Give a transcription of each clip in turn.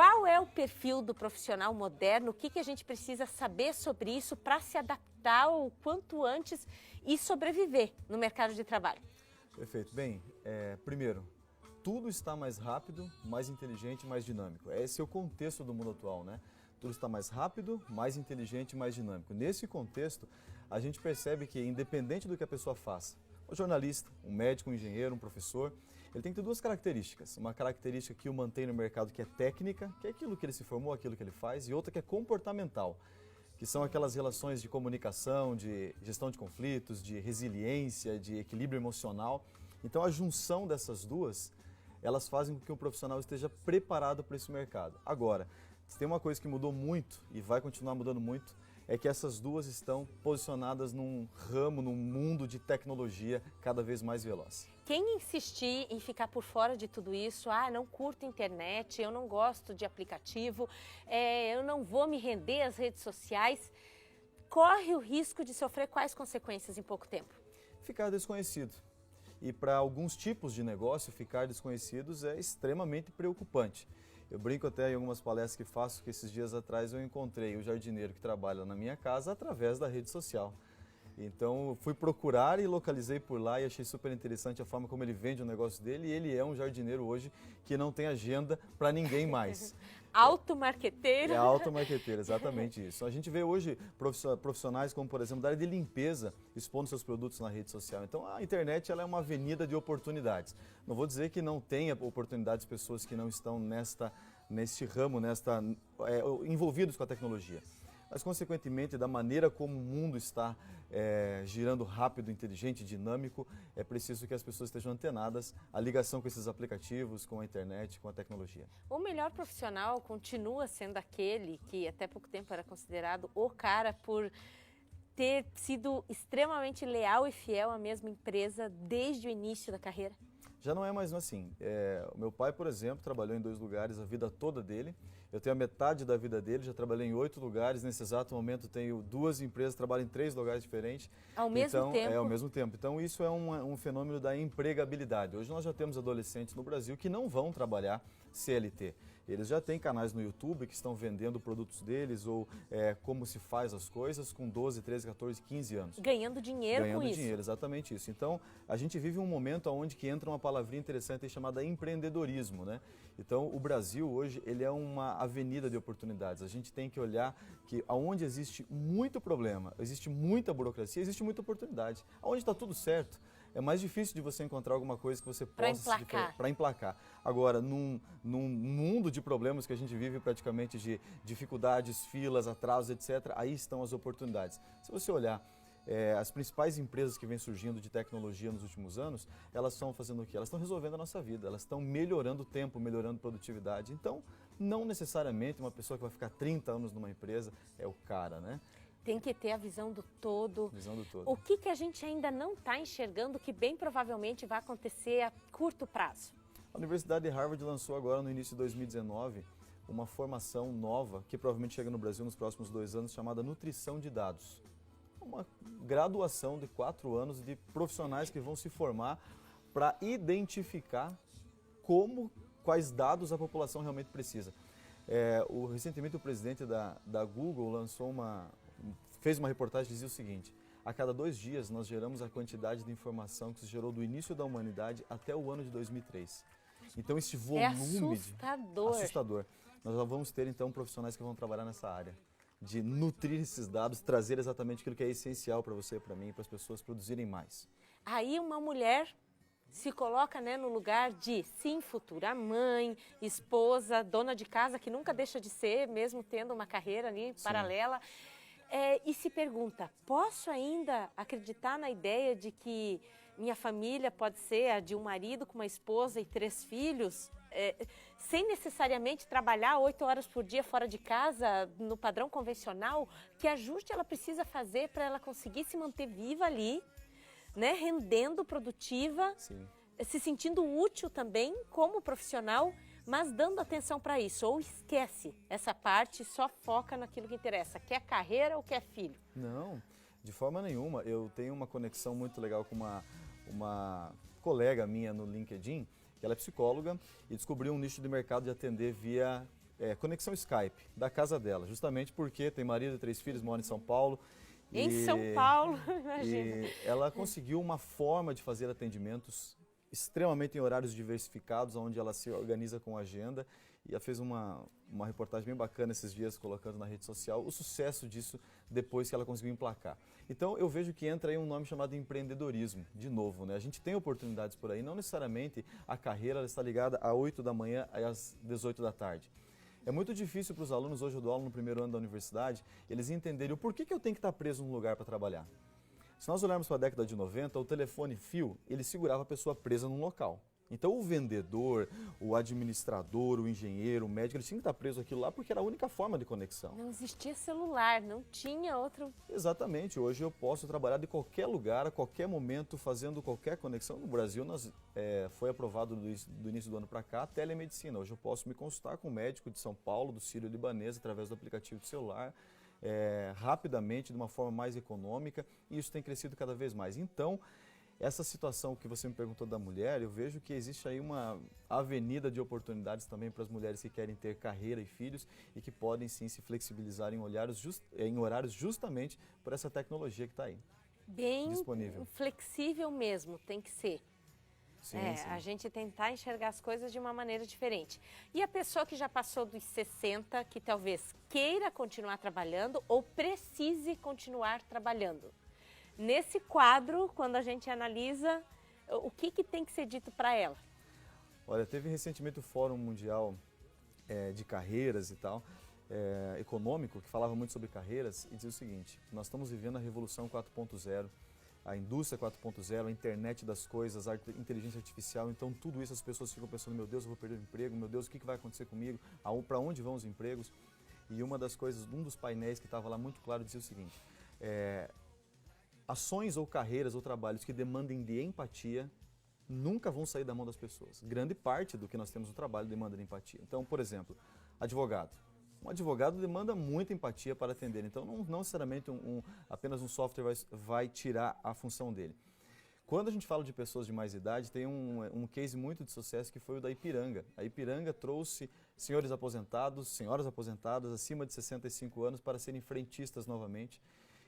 Qual é o perfil do profissional moderno? O que a gente precisa saber sobre isso para se adaptar o quanto antes e sobreviver no mercado de trabalho? Perfeito. Bem, primeiro, tudo está mais rápido, mais inteligente, mais dinâmico. Esse é o contexto do mundo atual, né? Tudo está mais rápido, mais inteligente e mais dinâmico. Nesse contexto, a gente percebe que, independente do que a pessoa faça, o jornalista, um médico, um engenheiro, um professor, ele tem que ter duas características. Uma característica que o mantém no mercado, que é técnica, que é aquilo que ele se formou, aquilo que ele faz, e outra que é comportamental, que são aquelas relações de comunicação, de gestão de conflitos, de resiliência, de equilíbrio emocional. Então, a junção dessas duas, elas fazem com que o profissional esteja preparado para esse mercado. Agora, se tem uma coisa que mudou muito e vai continuar mudando muito, é que essas duas estão posicionadas num ramo, num mundo de tecnologia cada vez mais veloz. Quem insistir em ficar por fora de tudo isso, não curto internet, eu não gosto de aplicativo, eu não vou me render às redes sociais, corre o risco de sofrer quais consequências em pouco tempo? Ficar desconhecido. E para alguns tipos de negócio, ficar desconhecidos é extremamente preocupante. Eu brinco até em algumas palestras que faço, que esses dias atrás eu encontrei o jardineiro que trabalha na minha casa através da rede social. Então fui procurar e localizei por lá e achei super interessante a forma como ele vende o negócio dele, e ele é um jardineiro hoje que não tem agenda para ninguém mais. Automarqueteiro. É automarqueteiro, exatamente isso. A gente vê hoje profissionais como, por exemplo, da área de limpeza expondo seus produtos na rede social. Então a internet ela é uma avenida de oportunidades. Não vou dizer que não tenha oportunidades pessoas que não estão neste ramo, envolvidos com a tecnologia. Mas, consequentemente, da maneira como o mundo está girando rápido, inteligente, dinâmico, é preciso que as pessoas estejam antenadas à ligação com esses aplicativos, com a internet, com a tecnologia. O melhor profissional continua sendo aquele que até pouco tempo era considerado o cara por ter sido extremamente leal e fiel à mesma empresa desde o início da carreira? Já não é mais assim. O meu pai, por exemplo, trabalhou em 2 lugares a vida toda dele. Eu tenho a metade da vida dele, já trabalhei em 8 lugares. Nesse exato momento tenho 2 empresas, trabalho em 3 lugares diferentes. Ao mesmo tempo? Ao mesmo tempo. Então isso é um fenômeno da empregabilidade. Hoje nós já temos adolescentes no Brasil que não vão trabalhar CLT. Eles já têm canais no YouTube que estão vendendo produtos deles ou como se faz as coisas com 12, 13, 14, 15 anos. Ganhando dinheiro com isso. Ganhando dinheiro, exatamente isso. Então, a gente vive um momento onde que entra uma palavrinha interessante chamada empreendedorismo, né? Então, o Brasil hoje, ele é uma avenida de oportunidades. A gente tem que olhar que aonde existe muito problema, existe muita burocracia, existe muita oportunidade. Aonde está tudo certo, é mais difícil de você encontrar alguma coisa que você possa para emplacar. Agora, num mundo de problemas que a gente vive praticamente de dificuldades, filas, atrasos, etc., aí estão as oportunidades. Se você olhar as principais empresas que vêm surgindo de tecnologia nos últimos anos, elas estão fazendo o quê? Elas estão resolvendo a nossa vida, elas estão melhorando o tempo, melhorando a produtividade. Então, não necessariamente uma pessoa que vai ficar 30 anos numa empresa é o cara, né? Tem que ter a visão do todo. Visão do todo. O que a gente ainda não está enxergando que bem provavelmente vai acontecer a curto prazo? A Universidade de Harvard lançou agora no início de 2019 uma formação nova que provavelmente chega no Brasil nos próximos 2 anos, chamada Nutrição de Dados. Uma graduação de 4 anos de profissionais que vão se formar para identificar quais dados a população realmente precisa. Recentemente o presidente da Google fez uma reportagem que dizia o seguinte: a cada 2 dias nós geramos a quantidade de informação que se gerou do início da humanidade até o ano de 2003. Então esse volume assustador. Nós já vamos ter então profissionais que vão trabalhar nessa área de nutrir esses dados, trazer exatamente aquilo que é essencial para você, para mim, para as pessoas produzirem mais. Aí uma mulher se coloca, no lugar de, sim, futura mãe, esposa, dona de casa, que nunca deixa de ser, mesmo tendo uma carreira ali paralela, e se pergunta, posso ainda acreditar na ideia de que minha família pode ser a de um marido com uma esposa e 3 filhos, sem necessariamente trabalhar 8 horas por dia fora de casa, no padrão convencional? Que ajuste ela precisa fazer para ela conseguir se manter viva ali, rendendo, produtiva, Sim. Se sentindo útil também como profissional, mas dando atenção para isso? Ou esquece essa parte e só foca naquilo que interessa? Quer carreira ou quer filho? Não, de forma nenhuma. Eu tenho uma conexão muito legal com uma colega minha no LinkedIn, que ela é psicóloga e descobriu um nicho de mercado de atender via conexão Skype da casa dela, justamente porque tem marido e 3 filhos, mora em São Paulo. Em São Paulo, imagina. E ela conseguiu uma forma de fazer atendimentos extremamente em horários diversificados, onde ela se organiza com a agenda. E ela fez uma reportagem bem bacana esses dias, colocando na rede social o sucesso disso depois que ela conseguiu emplacar. Então eu vejo que entra aí um nome chamado empreendedorismo, de novo, né? A gente tem oportunidades por aí, não necessariamente a carreira ela está ligada às 8 da manhã às 18 da tarde. É muito difícil para os alunos, hoje eu dou aula no primeiro ano da universidade, eles entenderem o porquê que eu tenho que estar preso num lugar para trabalhar. Se nós olharmos para a década de 90, o telefone fio, ele segurava a pessoa presa num local. Então o vendedor, o administrador, o engenheiro, o médico, eles tinham que estar presos aquilo lá porque era a única forma de conexão. Não existia celular, não tinha outro... Exatamente, hoje eu posso trabalhar de qualquer lugar, a qualquer momento, fazendo qualquer conexão. No Brasil foi aprovado do início do ano para cá a telemedicina. Hoje eu posso me consultar com um médico de São Paulo, do Sírio-Libanês, através do aplicativo de celular, rapidamente, de uma forma mais econômica, e isso tem crescido cada vez mais. Então, essa situação que você me perguntou da mulher, eu vejo que existe aí uma avenida de oportunidades também para as mulheres que querem ter carreira e filhos e que podem sim se flexibilizar em horários justamente por essa tecnologia que está aí. Bem disponível. Flexível mesmo, tem que ser. Sim, sim. A gente tentar enxergar as coisas de uma maneira diferente. E a pessoa que já passou dos 60, que talvez queira continuar trabalhando ou precise continuar trabalhando. Nesse quadro, quando a gente analisa, o que tem que ser dito para ela? Olha, teve recentemente o Fórum Mundial de Carreiras e tal, econômico, que falava muito sobre carreiras e dizia o seguinte: nós estamos vivendo a Revolução 4.0, a indústria 4.0, a internet das coisas, a inteligência artificial, então tudo isso as pessoas ficam pensando, meu Deus, eu vou perder o emprego, meu Deus, o que vai acontecer comigo, para onde vão os empregos? E uma das coisas, um dos painéis que estava lá muito claro dizia o seguinte: ações ou carreiras ou trabalhos que demandem de empatia nunca vão sair da mão das pessoas. Grande parte do que nós temos no trabalho demanda de empatia. Então, por exemplo, advogado. Um advogado demanda muita empatia para atender, então não necessariamente apenas um software vai tirar a função dele. Quando a gente fala de pessoas de mais idade, tem um case muito de sucesso que foi o da Ipiranga. A Ipiranga trouxe senhores aposentados, senhoras aposentadas acima de 65 anos para serem frentistas novamente.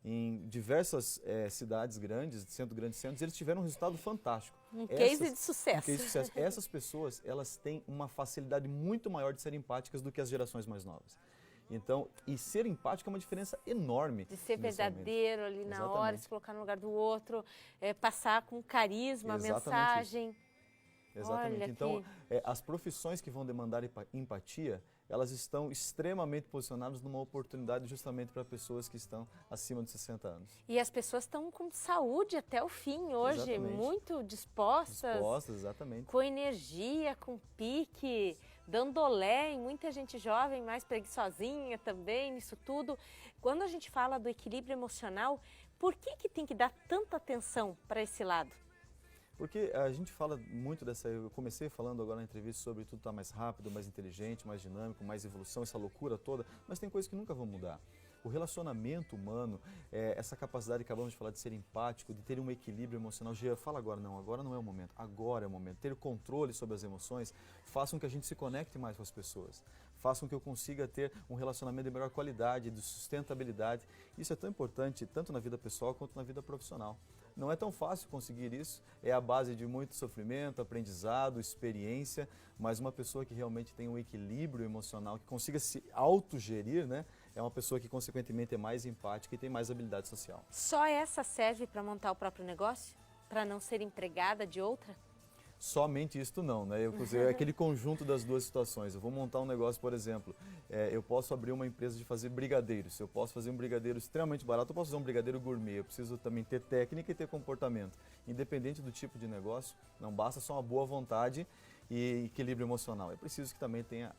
Em diversas cidades grandes, grandes centros, eles tiveram um resultado fantástico. Case de sucesso. Essas pessoas, elas têm uma facilidade muito maior de serem empáticas do que as gerações mais novas. Então, e ser empático é uma diferença enorme. De ser verdadeiro ali na hora, se colocar no lugar do outro, passar com carisma a mensagem. Exatamente. Olha então, as profissões que vão demandar empatia, elas estão extremamente posicionadas numa oportunidade justamente para pessoas que estão acima de 60 anos. E as pessoas estão com saúde até o fim hoje, exatamente. Muito dispostas. Dispostas, exatamente. Com energia, com pique, dando olé em muita gente jovem, mais preguiçosinha também, nisso tudo. Quando a gente fala do equilíbrio emocional, por que tem que dar tanta atenção para esse lado? Porque a gente fala muito eu comecei falando agora na entrevista sobre tudo estar mais rápido, mais inteligente, mais dinâmico, mais evolução, essa loucura toda, mas tem coisas que nunca vão mudar. O relacionamento humano, essa capacidade que acabamos de falar de ser empático, de ter um equilíbrio emocional, fala agora não é o momento, agora é o momento. Ter controle sobre as emoções faça com que a gente se conecte mais com as pessoas, faça com que eu consiga ter um relacionamento de melhor qualidade, de sustentabilidade. Isso é tão importante, tanto na vida pessoal quanto na vida profissional. Não é tão fácil conseguir isso, é a base de muito sofrimento, aprendizado, experiência, mas uma pessoa que realmente tem um equilíbrio emocional, que consiga se autogerir, né, é uma pessoa que consequentemente é mais empática e tem mais habilidade social. Só essa serve para montar o próprio negócio? Para não ser empregada de outra? Somente isto não, né? É aquele conjunto das duas situações. Eu vou montar um negócio, por exemplo, eu posso abrir uma empresa de fazer brigadeiros, eu posso fazer um brigadeiro extremamente barato, eu posso fazer um brigadeiro gourmet, eu preciso também ter técnica e ter comportamento. Independente do tipo de negócio, não basta só uma boa vontade e equilíbrio emocional. É preciso que também tenha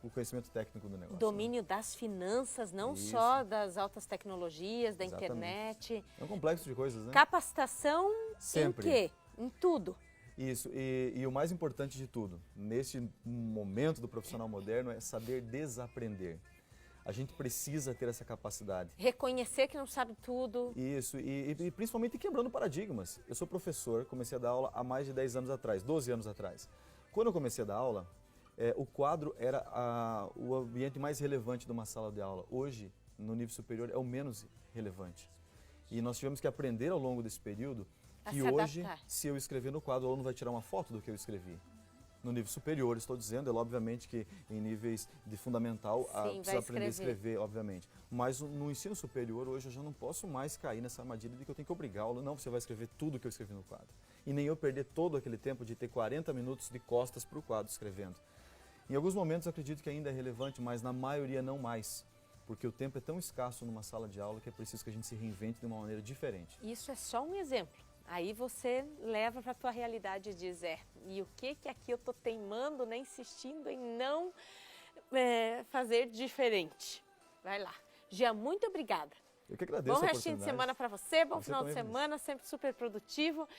o conhecimento técnico do negócio. Domínio das finanças, não só das altas tecnologias, da internet. É um complexo de coisas, né? Capacitação sempre. Em quê? Em tudo. Isso, e o mais importante de tudo, neste momento do profissional moderno, é saber desaprender. A gente precisa ter essa capacidade. Reconhecer que não sabe tudo. Isso, e principalmente quebrando paradigmas. Eu sou professor, comecei a dar aula há mais de 10 anos atrás, 12 anos atrás. Quando eu comecei a dar aula, o quadro era o ambiente mais relevante de uma sala de aula. Hoje, no nível superior, é o menos relevante. E nós tivemos que aprender ao longo desse período que hoje, se eu escrever no quadro, o aluno vai tirar uma foto do que eu escrevi. No nível superior, estou dizendo, obviamente que em níveis de fundamental, precisa aprender a escrever, obviamente. Mas no ensino superior, hoje, eu já não posso mais cair nessa armadilha de que eu tenho que obrigar o aluno, não, você vai escrever tudo que eu escrevi no quadro. E nem eu perder todo aquele tempo de ter 40 minutos de costas para o quadro escrevendo. Em alguns momentos, eu acredito que ainda é relevante, mas na maioria não mais. Porque o tempo é tão escasso numa sala de aula que é preciso que a gente se reinvente de uma maneira diferente. Isso é só um exemplo. Aí você leva para a tua realidade e diz, e o que aqui eu estou teimando, né, insistindo em não fazer diferente? Vai lá. Jean, muito obrigada. Eu que agradeço a oportunidade. Bom restinho de semana para você, bom final de semana, sempre super produtivo.